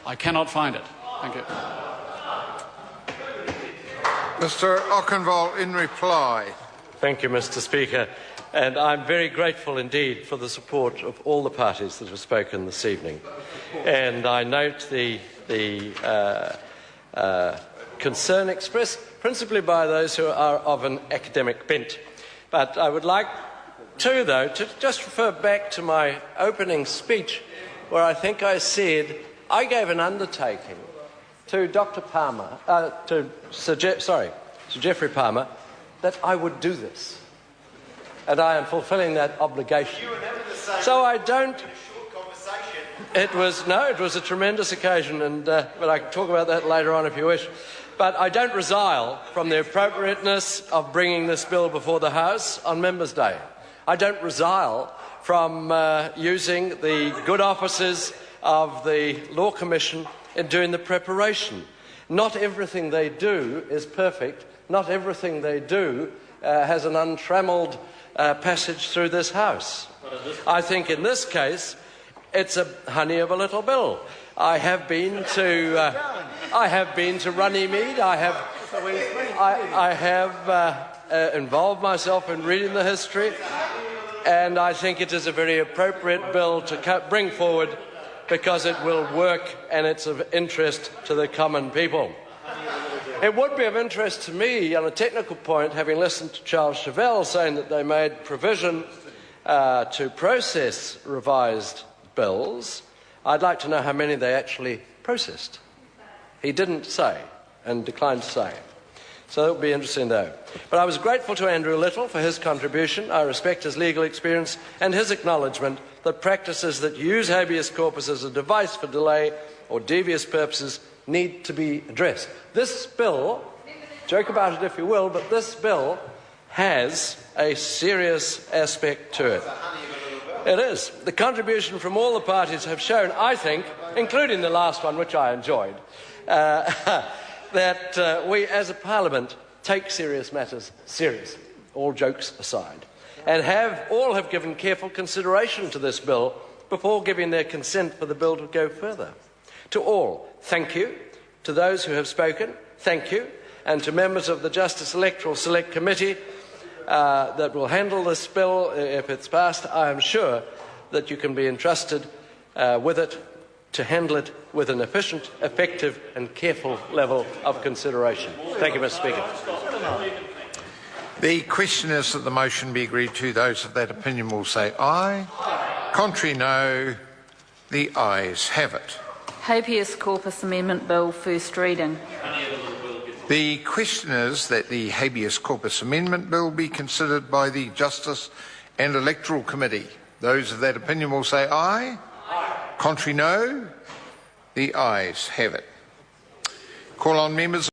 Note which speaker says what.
Speaker 1: I cannot find it. Thank you.
Speaker 2: Mr. Okenvold, in reply.
Speaker 3: Thank you, Mr. Speaker. And I'm very grateful indeed for the support of all the parties that have spoken this evening. And I note the concern expressed principally by those who are of an academic bent. But I would like to, though, to just refer back to my opening speech where I think I said I gave an undertaking to Dr. Palmer, Sir Geoffrey Palmer, that I would do this. And I am fulfilling that obligation. So I don't... It was a tremendous occasion, but I can talk about that later on if you wish. But I don't resile from the appropriateness of bringing this bill before the House on Members' Day. I don't resile from using the good offices of the Law Commission in doing the preparation. Not everything they do is perfect. Not everything they do has an untrammelled passage through this House. I think in this case it's a honey of a little bill. I have been to Runnymede. I have involved myself in reading the history, and I think it is a very appropriate bill to bring forward because it will work and it's of interest to the common people. It would be of interest to me on a technical point, having listened to Charles Chauvel saying that they made provision to process revised bills. I'd like to know how many they actually processed. He didn't say and declined to say. So it would be interesting though. But I was grateful to Andrew Little for his contribution. I respect his legal experience and his acknowledgement that practices that use habeas corpus as a device for delay or devious purposes need to be addressed. This bill, joke about it if you will, but this bill has a serious aspect to it. It is. The contribution from all the parties have shown, I think, including the last one, which I enjoyed, that we as a parliament take serious matters seriously, all jokes aside, and all have given careful consideration to this bill before giving their consent for the bill to go further. To all, thank you. To those who have spoken, thank you. And to members of the Justice Electoral Select Committee that will handle this bill if it's passed, I am sure that you can be entrusted with it to handle it with an efficient, effective and careful level of consideration. Thank you, Mr. Speaker.
Speaker 2: The question is that the motion be agreed to. Those of that opinion will say aye. Contrary, no. The ayes have it.
Speaker 4: Habeas Corpus Amendment Bill, first reading.
Speaker 2: The question is that the Habeas Corpus Amendment Bill be considered by the Justice and Electoral Committee. Those of that opinion will say aye. Aye. Contrary, no. The ayes have it. Call on members.